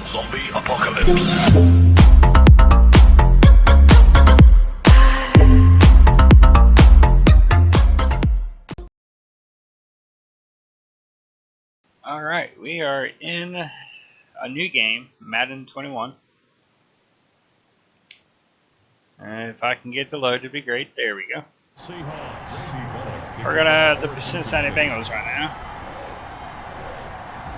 Zombie Apocalypse. Alright, we are in a new game, Madden 21. If I can get the load, it'd be great. There we go. We're gonna the Cincinnati Bengals right now.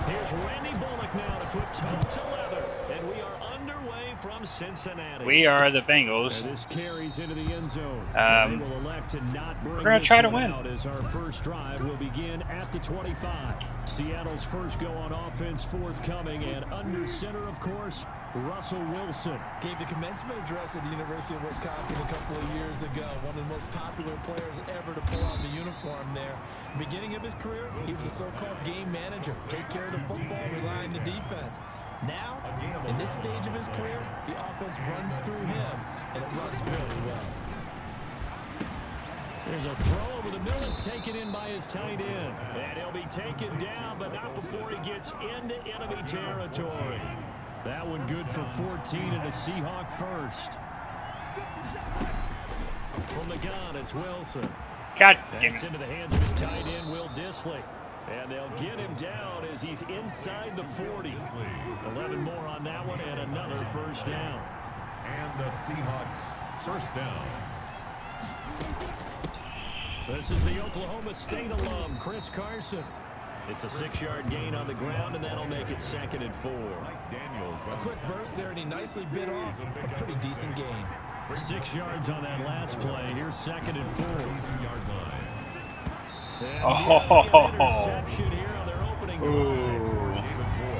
Here's Randy Bullock now to put toe to leather, and we are underway from Cincinnati. We are the Bengals. This carries into the end zone. They will elect to not bring we're gonna try to win. As our first drive will begin at the 25. Seattle's first go on offense forthcoming, and under center, of course, Russell Wilson. Gave the commencement address at the University of Wisconsin a couple of years ago. One of the most popular players ever to pull on the uniform there. Beginning of his career, he was a so-called game manager. Take care of the football, rely on the defense. Now, in this stage of his career, the offense runs through him, and it runs very well. There's a throw over the middle. It's taken in by his tight end. And he'll be taken down, but not before he gets into enemy territory. That one good for 14 and a Seahawk first. From the gun, it's Wilson. God damn That's it. into the hands of his tight end, Will Dissly. And they'll get him down as he's inside the 40. 11 more on that one and another first down. And the Seahawks first down. This is the Oklahoma State alum, Chris Carson. It's a 6-yard gain on the ground, and that'll make it 2nd and 4. A quick burst there, and he nicely bit off a pretty decent gain. 6 yards on that last play. Here's 2nd and 4. Oh, interception here on their opening drive.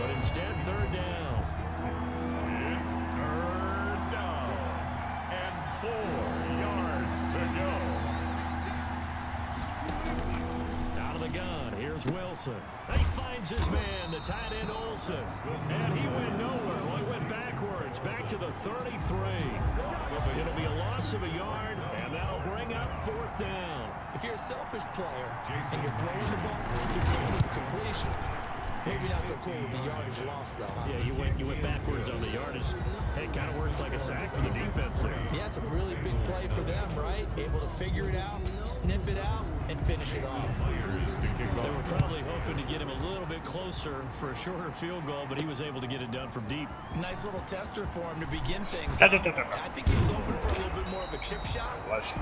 But instead, 3rd down. It's 3rd down. And 4 yards to go. Out of the gun, here's Wilson. He finds his man, the tight end Olsen. And he went nowhere. Well, he went backwards, back to the 33. It'll be a loss of a yard, and that'll bring up 4th down. If you're a selfish player and you're throwing the ball, you're throwing the completion. Maybe not so cool with the yardage loss, though, huh? Yeah, you went backwards on the yardage. Hey, it kind of works like a sack for the defense there. Yeah, it's a really big play for them, right? Able to figure it out, sniff it out, and finish it off. They were probably hoping to get him a little bit closer for a shorter field goal, but he was able to get it done from deep. Nice little tester for him to begin things. Da, I da, da, da, da. think he was open for a little bit more of a chip shot.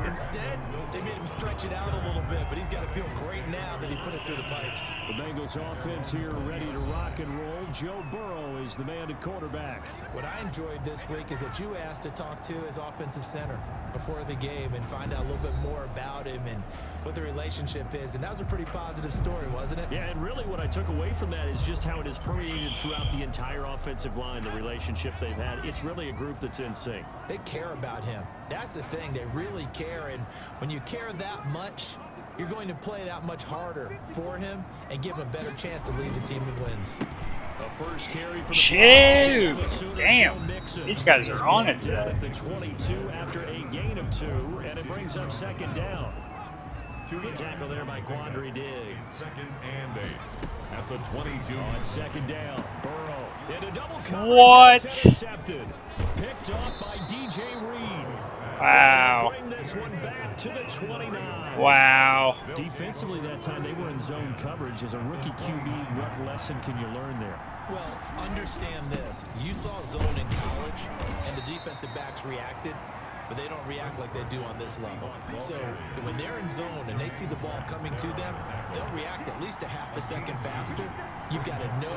Instead, they made him stretch it out a little bit, but he's got to feel great now that he put it through the pipes. The Bengals offense here ready to rock and roll. Joe Burrow is the man at quarterback. What I enjoyed this week is that you asked to talk to his offensive center before the game and find out a little bit more about him and what the relationship is. And that was a pretty positive story, wasn't it? Yeah, and really what I took away from that is just how it has permeated throughout the entire offensive line, the relationship they've had. It's really a group that's in sync. They care about him. That's the thing. They really care. And when you care that much, you're going to play that much harder for him and give him a better chance to lead the team in wins. A first carry for the shoot! Damn, these guys are on it today. At the 22 after a gain of 2, and it brings up 2nd down. Good tackle there by Quandre Diggs. 2nd and 8 at the 22. On 2nd down, Burrow into double coverage. What? Intercepted. Picked off by DJ Reed. Wow. Bring this one back to the 29. Wow. Defensively that time they were in zone coverage. As a rookie QB, what lesson can you learn there? Well, understand this. You saw zone in college, and the defensive backs reacted, but they don't react like they do on this level. So when they're in zone and they see the ball coming to them, they'll react at least a half a second faster. You've got to know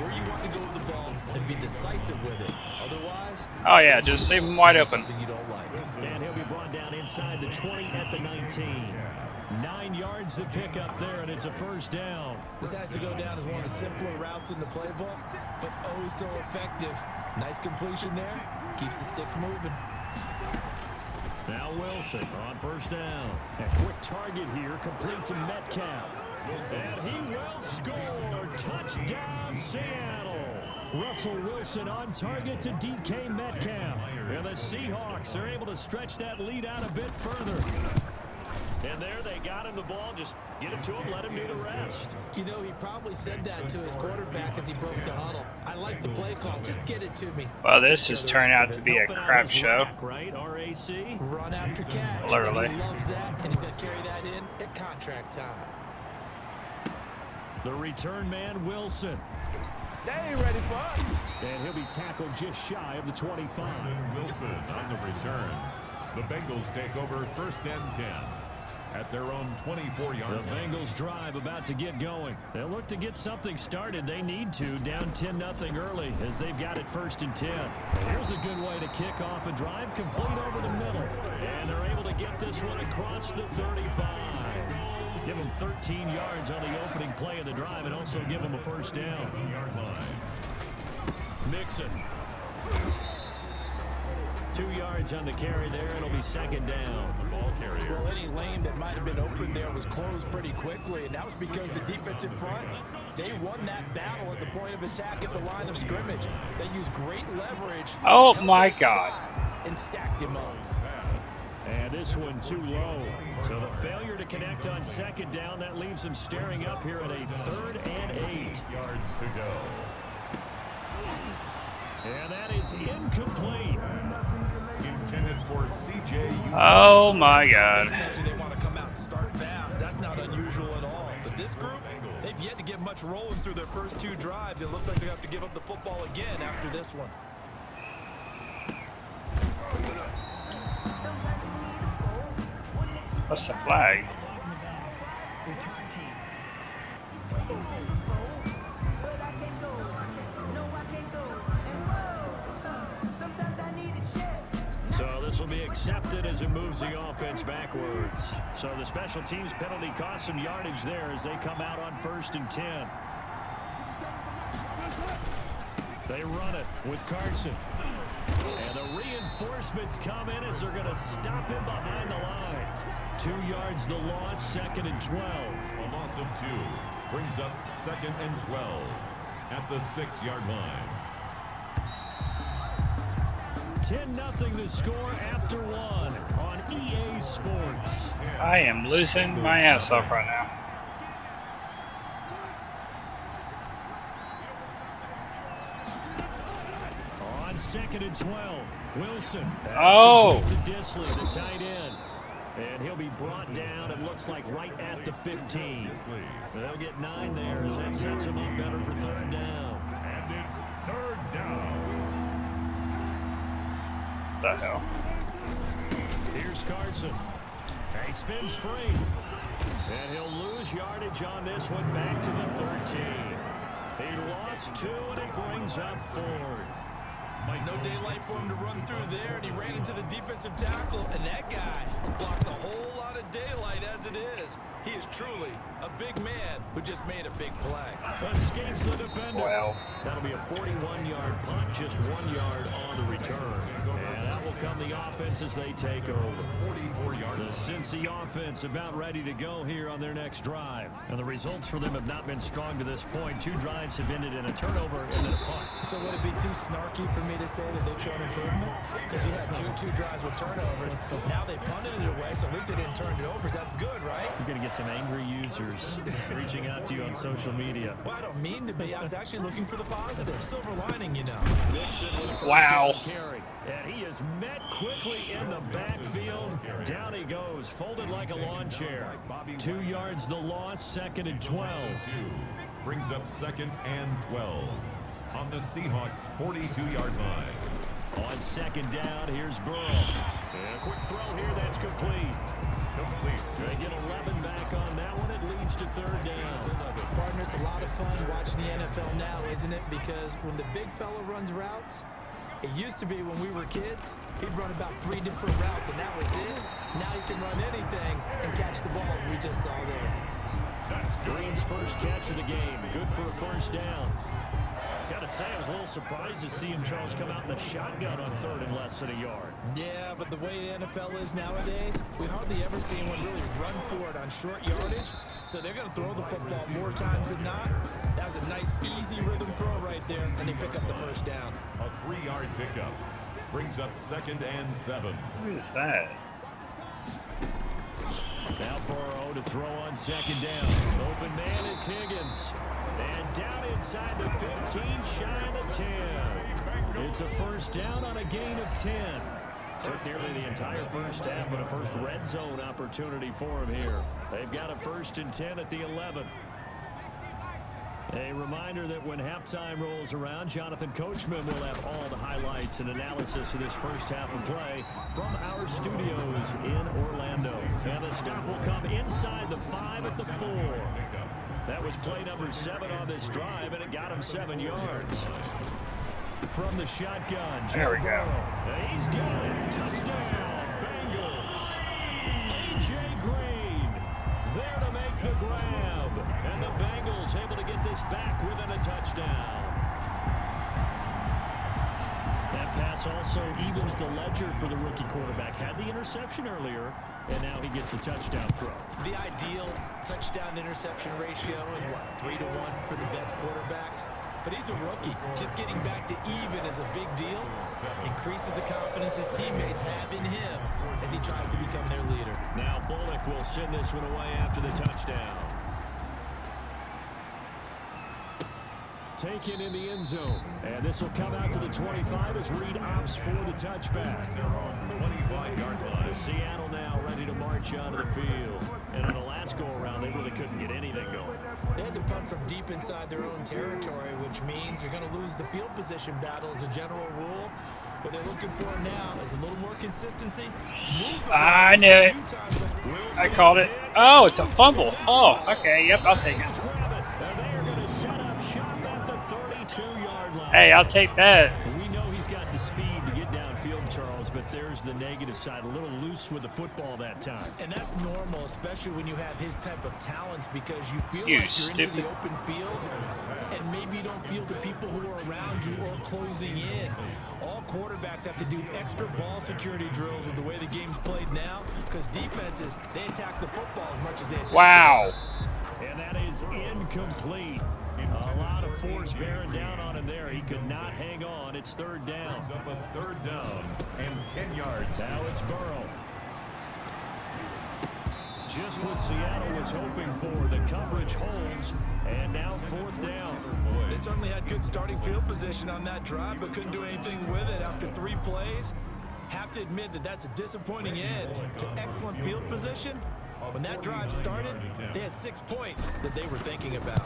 where you want to go with the ball and be decisive with it. Otherwise, Oh yeah, just leave them wide open. something you don't like. And he'll be brought down inside the 20 at the 19. 9 yards to pick up there, and it's a first down. This has to go down as one of the simpler routes in the playbook, but oh so effective. Nice completion there. Keeps the sticks moving. Now Wilson on first down. A quick target here, complete to Metcalf. And he will score. Touchdown, Seattle. Russell Wilson on target to DK Metcalf. And the Seahawks are able to stretch that lead out a bit further. And there they got him the ball. Just get it to him, let him do the rest. You know, he probably said that to his quarterback as he broke the huddle. I like the play call. Just get it to me. Well, this is turning out to be a crap show. Right, RAC? Run after catch. Literally. And he loves that, and he's going to carry that in at contract time. The return man, Wilson. They ain't ready for us. And he'll be tackled just shy of the 25. Wilson on the return. The Bengals take over 1st and 10 at their own 24-yard line. The Bengals drive about to get going. They'll look to get something started. They need to, down 10-0 early as they've got it 1st and 10. Here's a good way to kick off a drive, complete over the middle. And they're able to get this one across the 35. Give them 13 yards on the opening play of the drive and also give them a 1st down. Mixon. 2 yards on the carry there. It'll be 2nd down. The ball carrier. Well, any lane that might have been open there was closed pretty quickly, and that was because the defensive front, they won that battle at the point of attack at the line of scrimmage. They used great leverage. Oh my God. And stacked him up. And this one too low. So the failure to connect on 2nd down, that leaves them staring up here at a 3rd and 8. Yards to go. And that is incomplete. Intended for C.J. Oh my God. This tells you they want to come out and start fast. That's not unusual at all. But this group, they've yet to get much rolling through their first 2 drives. It looks like they have to give up the football again after this one. What's the flag? So this will be accepted as it moves the offense backwards. So the special teams penalty cost some yardage there as they come out on 1st and 10. They run it with Carson. And the reinforcements come in as they're going to stop him behind the line. 2 yards the loss, 2nd and 12. A loss of 2 brings up 2nd and 12 at the 6-yard line. 10-0 the score after 1 on EA Sports. I am losing my ass off right now. On 2nd and 12, Wilson. Oh. To Disley, the tight end. And he'll be brought down, it looks like, right at the 15. They'll get 9 there as that sets him up better for 3rd down. And it's 3rd down. What the hell? Here's Carson. He spins free. And he'll lose yardage on this one back to the 13. He lost 2, and it brings up 4th. No daylight for him to run through there, and he ran into the defensive tackle, and that guy blocks a whole lot of daylight as it is. He is truly a big man who just made a big play. Escapes the defender. Wow. That'll be a 41-yard punt, just 1 yard on the return. And that will come the offense as they take over. 44 yards. The Cincy offense about ready to go here on their next drive. And the results for them have not been strong to this point. 2 drives have ended in a turnover and then a punt. So would it be too snarky for me to say that they've shown improvement? Because you had two drives with turnovers. Now they've punted it away, so at least they didn't turn it over. That's good, right? You're going to get some angry users reaching out to you on social media. Well, I don't mean to be. I was actually looking for the positive. Silver lining, you know. Wow. Carry. And he is met quickly in the backfield. Down he goes, folded like a lawn chair. 2 yards the loss, 2nd and 12. Brings up 2nd and 12 on the Seahawks 42-yard line. On 2nd down, here's Burrow. And a quick throw here, that's complete. They get 11 back on that one. It leads to 3rd down. Partner, it's a lot of fun watching the NFL now, isn't it? Because when the big fella runs routes, it used to be when we were kids, he'd run about 3 different routes, and that was it. Now he can run anything and catch the balls we just saw there. That's Green's first catch of the game. Good for a 1st down. Gotta say, I was a little surprised to see him, Charles, come out in the shotgun on 3rd and less than a yard. Yeah, but the way the NFL is nowadays, we hardly ever see anyone really run for it on short yardage. So they're going to throw the football more times than not. That was a nice, easy rhythm throw right there, and they pick up the 1st down. A 3-yard pickup brings up 2nd and 7. What is that? Now Burrow to throw on second down. Open man is Higgins. And down inside the 15, shy of the 10. It's a first down on a gain of 10. Took nearly the entire first half, but a first red zone opportunity for him here. They've got a 1st and 10 at the 11. A reminder that when halftime rolls around, Jonathan Coachman will have all the highlights and analysis of this first half of play from our studios in Orlando. And the stop will come inside the 5 at the 4. That was play number 7 on this drive, and it got him 7 yards. From the shotgun, there we go. He's got it. Touchdown, Bengals. A.J. Green there to make the grab. And the Bengals able to get this back within a touchdown. That pass also evens the ledger for the rookie quarterback. Had the interception earlier, and now he gets the touchdown throw. The ideal touchdown-interception ratio is what, 3 to 1 for the best quarterbacks? But he's a rookie. Just getting back to even is a big deal. Increases the confidence his teammates have in him as he tries to become their leader. Now Bullock will send this one away after the touchdown. Taken in the end zone. And this will come out to the 25 as Reed opts for the touchback. 25-yard line. Seattle now ready to march onto the field. And on the last go-around, they really couldn't get anything going. They had to punt from deep inside their own territory, which means you're going to lose the field position battle as a general rule. What they're looking for now is a little more consistency. I knew it. I called it. Oh, it's a fumble. Oh, okay. Yep, I'll take it. Hey, I'll take that. We know he's got the speed to get downfield, Charles, but there's the negative side. A little loose with the football that time. And that's normal, especially when you have his type of talents, because you feel You like you're stupid. into the open field, and maybe you don't feel the people who are around you or closing in. All quarterbacks have to do extra ball security drills with the way the game's played now, because defenses, they attack the football as much as they attack Wow. And that is incomplete. A lot of force bearing down on him there. He could not hang on. It's 3rd down. Up a 3rd down and 10 yards. Now it's Burrow. Just what Seattle was hoping for. The coverage holds. And now 4th down. They certainly had good starting field position on that drive, but couldn't do anything with it after 3 plays. Have to admit that that's a disappointing end to excellent field position. When that drive started, they had 6 points that they were thinking about.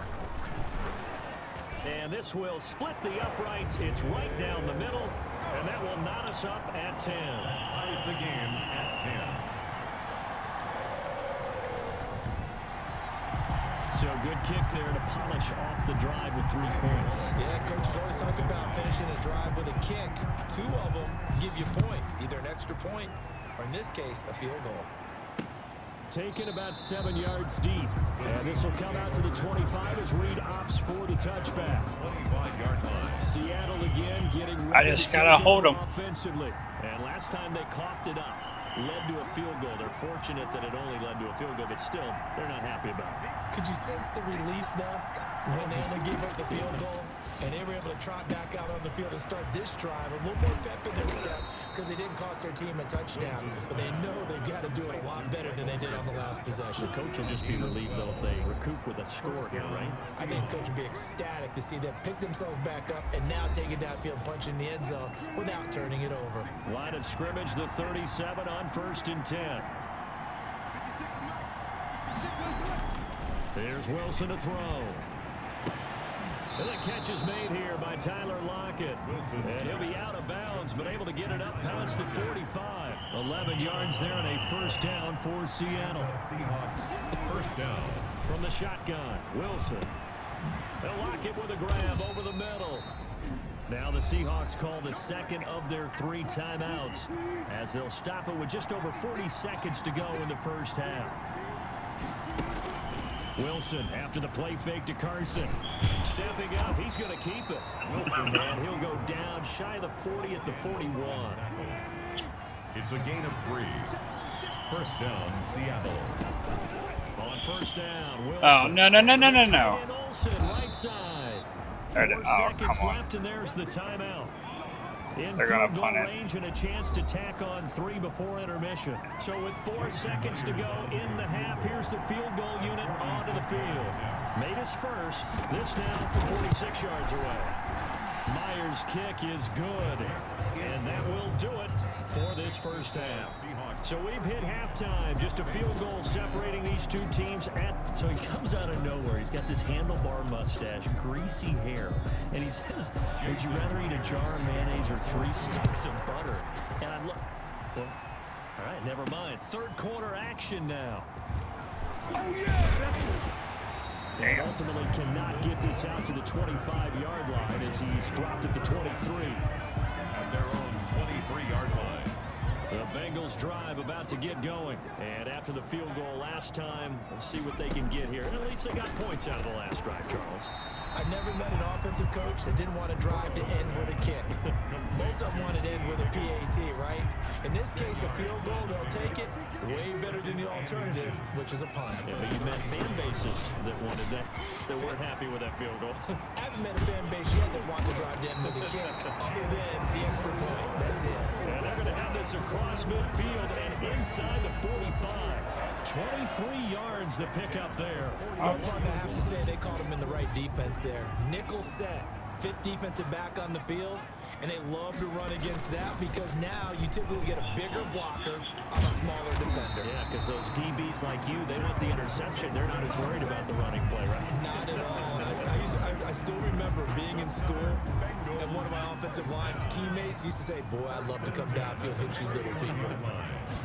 And this will split the uprights. It's right down the middle. And that will knot us up at 10. Ties the game at 10. So good kick there to polish off the drive with 3 points. Yeah, coaches always talk about finishing a drive with a kick. 2 of them give you points, either an extra point or, in this case, a field goal. Taken about 7 yards deep. And this will come out to the 25 as Reed opts for the touchback. 25-yard line. Seattle again getting ready I just to gotta take hold it 'em. offensively. And last time they coughed it up, led to a field goal. They're fortunate that it only led to a field goal, but still, they're not happy about it. Could you sense the relief, though, when they only gave up the field goal and they were able to trot back out on the field and start this drive a little more pep in their step because they didn't cost their team a touchdown, but they know they've got to do it a lot better than they did on the last possession. The coach will just be relieved, though, if they recoup with a score here, right? I think the coach would be ecstatic to see them pick themselves back up and now take it downfield and punch in the end zone without turning it over. Line of scrimmage, the 37 on 1st and 10. Here's Wilson to throw. And the catch is made here by Tyler Lockett. And he'll be out of bounds, but able to get it up past the 45. 11 yards there and a 1st down for Seattle. Seahawks, 1st down. From the shotgun, Wilson. And Lockett with a grab over the middle. Now the Seahawks call the 2nd of their 3 timeouts as they'll stop it with just over 40 seconds to go in the first half. Wilson after the play fake to Carson. Stepping up, he's going to keep it. Wilson, and he'll go down shy of the 40 at the 41. It's a gain of 3. 1st down, Seattle. On 1st down, Wilson. Oh, no. And Olsen, right side. 4 Oh, seconds come on. left, and there's the timeout. In They're going field to goal punt it. range and a chance to tack on 3 before intermission. So with 4 seconds to go in the half, here's the field goal unit onto the field. Made his first. This now from 46 yards away. Myers' kick is good. And that will do it for this first half. So we've hit halftime. Just a field goal separating these two teams. So he comes out of nowhere. He's got this handlebar mustache, greasy hair. And he says, would you rather eat a jar of mayonnaise or 3 sticks of butter? And I'm like, well, all right, never mind. Third quarter action now. Oh, yeah! They ultimately cannot get this out to the 25-yard line as he's dropped at the 23. At their own 23-yard line. The Bengals drive about to get going. And after the field goal last time, we'll see what they can get here. And at least they got points out of the last drive, Charles. I've never met an offensive coach that didn't want to drive to end with a kick. Most of them wanted to end with a PAT, right? In this case, a field goal, they'll take it. Way better than the alternative, which is a punt. Yeah, but you met fan bases that wanted that weren't happy with that field goal. I haven't met a fan base yet that wants to drive to end with a kick, other than the extra point. That's it. And they're going to have this across midfield and inside the 45. 23 yards to pick up there. One part I have to say, they caught him in the right defense there. Nickel set, 5th defensive back on the field, and they love to run against that because now you typically get a bigger blocker on a smaller defender. Yeah, because those DBs like you, they want the interception. They're not as worried about the running play, right? Not at all. I still remember being in school, and one of my offensive line teammates used to say, boy, I'd love to come downfield and hit you little people.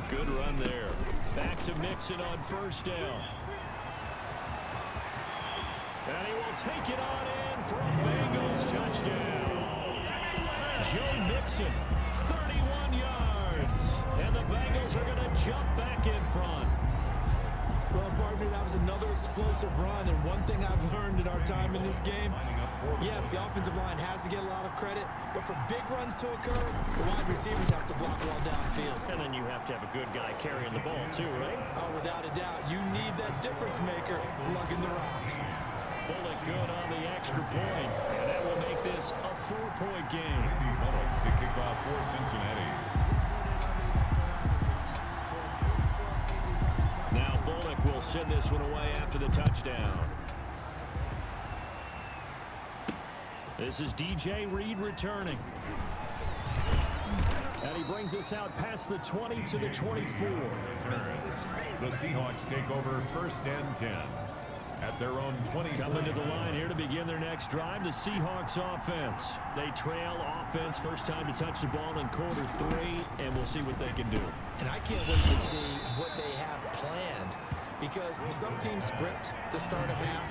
Good run there. Back to Mixon on first down. And he will take it on in for a Bengals touchdown. Joe Mixon, 31 yards. And the Bengals are going to jump back in front. Well, partner, that was another explosive run, and one thing I've learned in our time in this game, yes, the offensive line has to get a lot of credit, but for big runs to occur, the wide receivers have to block well downfield. And then you have to have a good guy carrying the ball too, right? Oh, without a doubt. You need that difference maker lugging the rock. Bullet good on the extra point, and that will make this a 4-point game. To kick off for Cincinnati. Now Bullock will send this one away after the touchdown. This is DJ Reed returning. And he brings us out past the 20 to the 24. The Seahawks take over 1st and 10. At their own 20. Coming to the line here to begin their next drive, the Seahawks offense. They trail offense, first time to touch the ball in quarter 3, and we'll see what they can do. And I can't wait to see what they have planned, because some teams script to start a half.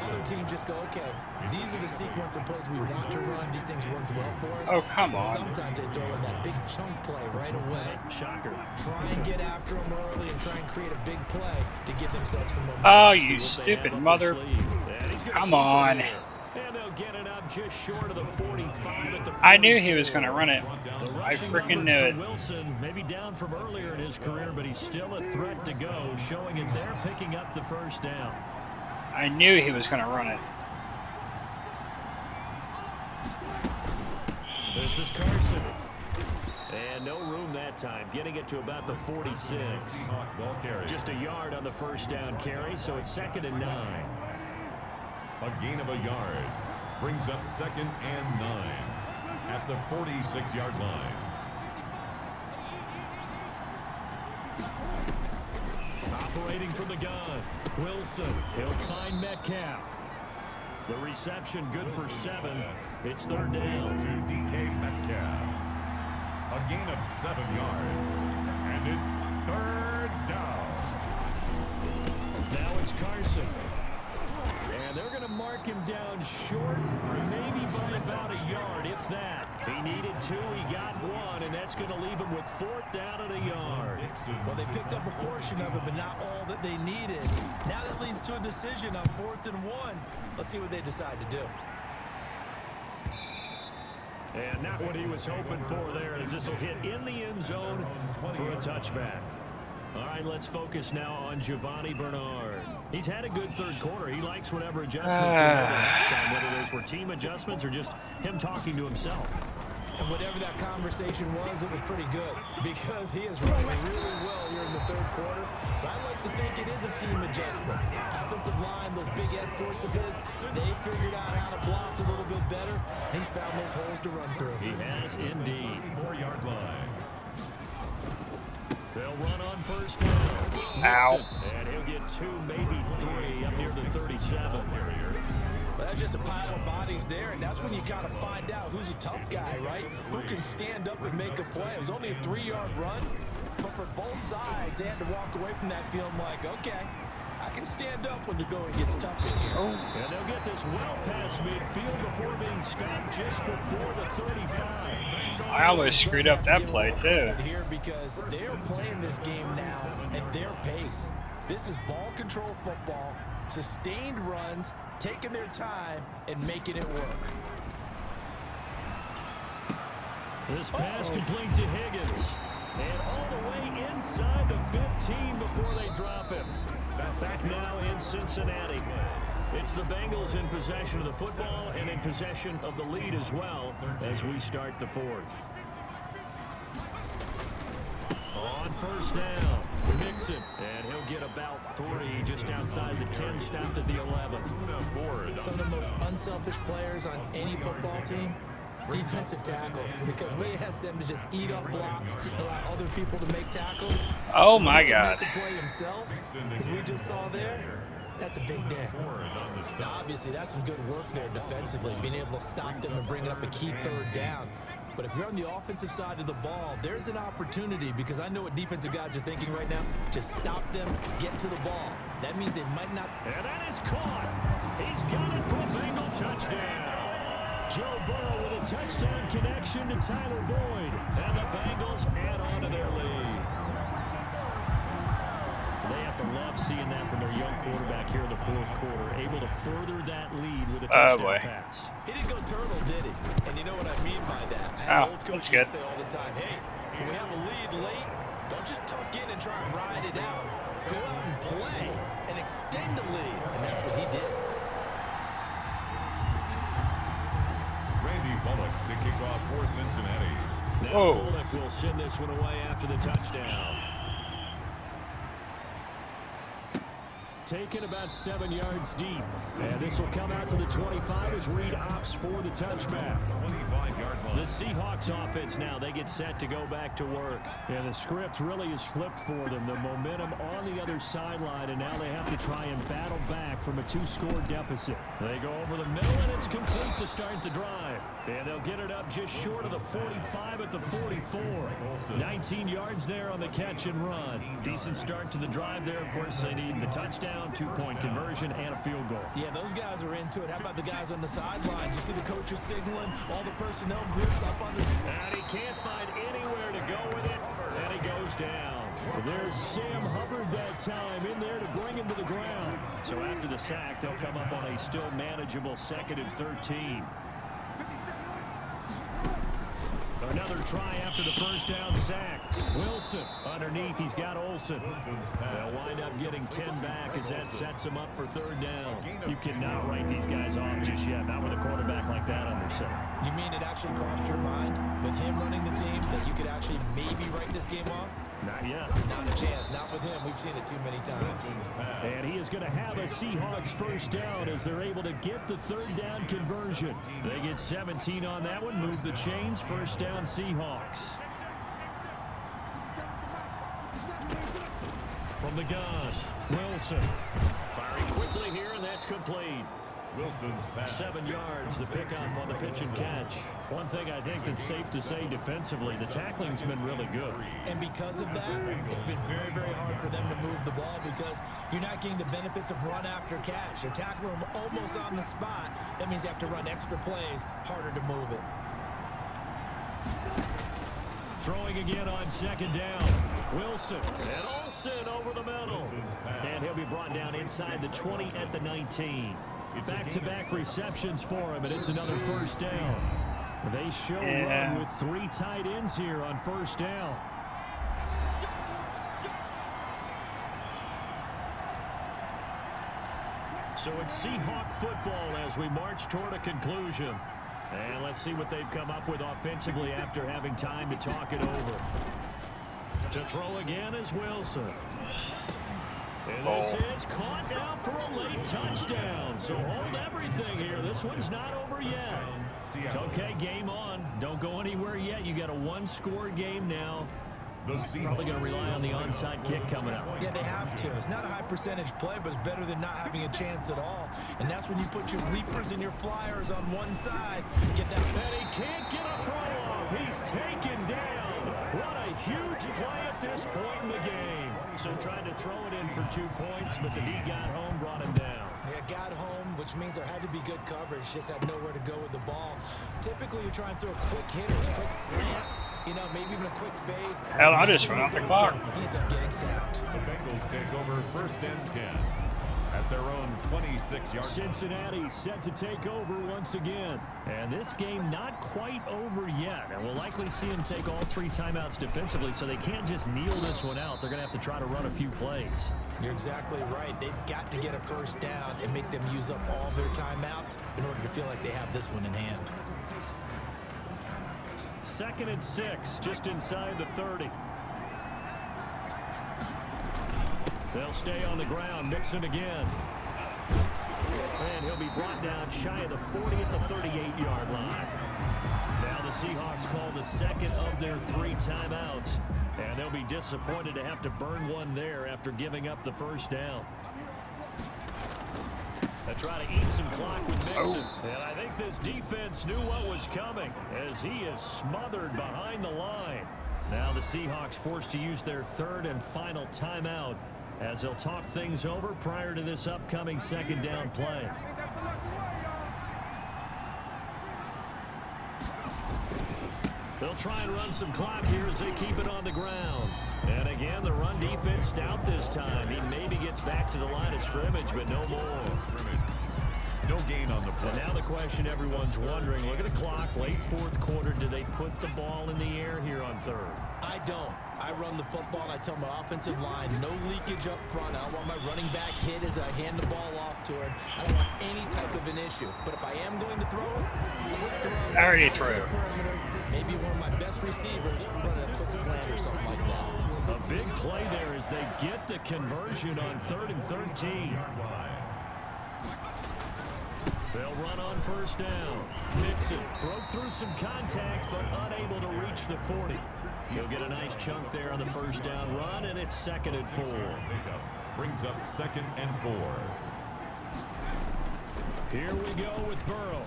Other teams just go, okay, these are the sequence of plays we want to run. These things worked well for us. Oh, come on. Sometimes they throw in that big chunk play right away. Shocker. Try and get after them early and try and create a big play to give themselves some momentum. Oh, you stupid mother. Come on. And they'll get it up just short of the 45 at the 44. I knew he was going to run it. I freaking knew it. Wilson, maybe down from earlier in his career, but he's still a threat to go, showing it there, picking up the first down. I knew he was going to run it. This is Carson. And no room that time, getting it to about the 46. Just a yard on the first down carry, so it's 2nd and 9. A gain of a yard brings up 2nd and 9 at the 46-yard line. Operating from the gun, Wilson. He'll find Metcalf. The reception good for 7. It's 3rd down. To DK Metcalf. A gain of 7 yards. And it's 3rd down. Now it's Carson. And they're going to mark him down short, maybe by about a yard, if that. He needed 2, he got 1, and that's going to leave him with 4th down and a yard. Well, they picked up a portion of it, but not all that they needed. Now that leads to a decision on 4th and 1. Let's see what they decide to do. And not what he was hoping for there, as this will hit in the end zone for a touchback. All right, let's focus now on Giovanni Bernard. He's had a good 3rd quarter. He likes whatever adjustments were made at halftime, whether those were team adjustments or just him talking to himself. And whatever that conversation was, it was pretty good because he is running really well here in the third quarter. But I like to think it is a team adjustment. Offensive line, those big escorts of his, they figured out how to block a little bit better. He's found those holes to run through. He has indeed. 4-yard line. They'll run on first down. Ow. And he'll get 2, maybe 3 up near the 37. Well, that's just a pile of bodies there, and that's when you kind of find out who's a tough guy, right? Who can stand up and make a play. It was only a 3-yard run, but for both sides, they had to walk away from that feeling like, okay, I can stand up when the going gets tough in here. And they'll get this well past midfield before being stopped just before the 35. I almost screwed up that play too. Here because they're playing this game now at their pace. This is ball control football, sustained runs, taking their time and making it work. This pass complete to Higgins. And all the way inside the 15 before they drop him. Back now in Cincinnati. It's the Bengals in possession of the football and in possession of the lead as well as we start the fourth. On first down, Mixon, and he'll get about 3 just outside the 10, stopped at the 11. Some of the most unselfish players on any football team, defensive tackles, because we ask them to just eat up blocks, allow other people to make tackles. Oh my God. Make the play himself, as we just saw there. That's a big day. Now, obviously, that's some good work there defensively, being able to stop them and bring up a key third down. But if you're on the offensive side of the ball, there's an opportunity because I know what defensive guys are thinking right now. Just stop them, get to the ball. That means they might not. And that is caught. He's got it for a Bengal touchdown. Joe Burrow with a touchdown connection to Tyler Boyd. And the Bengals add on to their lead. They have to love seeing that from their young quarterback here in the fourth quarter, able to further that lead with a touchdown pass. He didn't go turtle, did he? And you know what I mean by that. I have old coaches say all the time, hey, when we have a lead late, don't just tuck in and try and ride it out. Go out and play and extend the lead. And that's what he did. Randy Bullock to kick off for Cincinnati. Now Bullock will send this one away after the touchdown. Taken about 7 yards deep. And this will come out to the 25 as Reed opts for the touchback. 25-yard line. The Seahawks offense now, they get set to go back to work. And the script really is flipped for them. The momentum on the other sideline, and now they have to try and battle back from a 2-score deficit. They go over the middle, and it's complete to start the drive. And they'll get it up just short of the 45 at the 44. 19 yards there on the catch and run. Decent start to the drive there. Of course, they need the touchdown, 2-point conversion, and a field goal. Yeah, those guys are into it. How about the guys on the sideline? You see the coaches signaling, all the personnel groups up on the... And he can't find anywhere to go with it, and he goes down. There's Sam Hubbard that time in there to bring him to the ground. So after the sack, they'll come up on a still manageable 2nd and 13. Another try after the first down sack. Wilson underneath. He's got Olsen. They'll wind up getting 10 back as that sets him up for 3rd down. You cannot write these guys off just yet, not with a quarterback like that under center. You mean it actually crossed your mind with him running the team that you could actually maybe write this game off? Not yet. Not a chance. Not with him. We've seen it too many times. And he is going to have a Seahawks first down as they're able to get the 3rd down conversion. They get 17 on that one. Move the chains. First down Seahawks. From the gun, Wilson. Firing quickly here, and that's complete. Wilson's pass. 7 yards, the pickup on the pitch and catch. One thing I think that's safe to say defensively, the tackling's been really good. And because of that, it's been very, very hard for them to move the ball because you're not getting the benefits of run after catch. You're tackling them almost on the spot. That means you have to run extra plays, harder to move it. Throwing again on 2nd down. Wilson and Olsen over the middle. And he'll be brought down inside the 20 at the 19. Back-to-back receptions for him, and it's another first down. They show run with 3 tight ends here on first down. So it's Seahawk football as we march toward a conclusion. And let's see what they've come up with offensively after having time to talk it over. To throw again is Wilson. And this is caught now for a late touchdown. So hold everything here. This one's not over yet. Okay, game on. Don't go anywhere yet. You got a one-score game now. Probably going to rely on the onside kick coming up. Yeah, they have to. It's not a high percentage play, but it's better than not having a chance at all. And that's when you put your leapers and your flyers on one side. Get that. And he can't get a throw off. He's taken down. What a huge play at this point in the game. So trying to throw it in for 2 points, but the D got home, brought him down. Yeah, got home, which means there had to be good coverage. Just had nowhere to go with the ball. Typically, you try and throw quick hitters, quick slants, you know, maybe even a quick fade. Hell, I just run off the clock. He ends up getting sacked. The Bengals take over 1st and 10 at their own 26-yard. Cincinnati set to take over once again. And this game not quite over yet. And we'll likely see them take all 3 timeouts defensively, so they can't just kneel this one out. They're going to have to try to run a few plays. You're exactly right. They've got to get a first down and make them use up all their timeouts in order to feel like they have this one in hand. 2nd and 6, just inside the 30. They'll stay on the ground. Mixon again. And he'll be brought down shy of the 40 at the 38-yard line. Now the Seahawks call the 2nd of their 3 timeouts. And they'll be disappointed to have to burn one there after giving up the first down. They try to eat some clock with Mixon. And I think this defense knew what was coming as he is smothered behind the line. Now the Seahawks forced to use their 3rd and final timeout as they'll talk things over prior to this upcoming 2nd down play. They'll try and run some clock here as they keep it on the ground. And again, the run defense stout this time. He maybe gets back to the line of scrimmage, but no more. No gain on the play. And now the question everyone's wondering, look at the clock, late 4th quarter, do they put the ball in the air here on 3rd? I don't. I run the football, and I tell my offensive line, no leakage up front. I don't want my running back hit as I hand the ball off to him. I don't want any type of an issue. But if I am going to throw it, quick throw. I already threw. Maybe one of my best receivers running a quick slant or something like that. A big play there as they get the conversion on 3rd and 13. They'll run on 1st down. Mixon broke through some contact, but unable to reach the 40. He'll get a nice chunk there on the 1st down run, and it's 2nd and 4. Brings up 2nd and 4. Here we go with Burrow.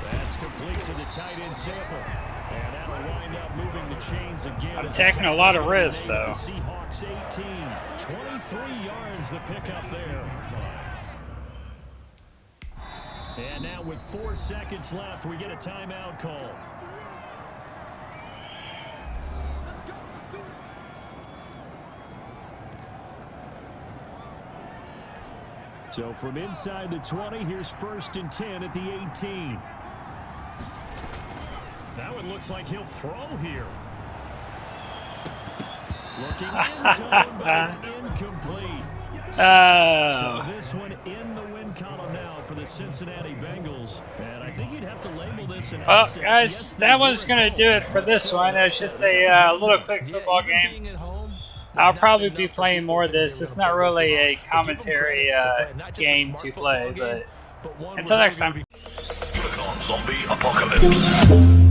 That's complete to the tight end sample. And that'll wind up moving the chains again. I'm taking a lot of risks, though. Seahawks 18, 23 yards the pickup there. And now with 4 seconds left, we get a timeout call. So from inside the 20, here's 1st and 10 at the 18. Now it looks like he'll throw here. Looking in zone, but it's incomplete. So this one in the win column now for the Cincinnati Bengals. And I think you'd have to label this an well, upset. guys, Yes, that was going to do it for this one. It's just a little quick football game. I'll probably be playing more of this. It's not really a commentary game to play, but until next time. Zombie Apocalypse.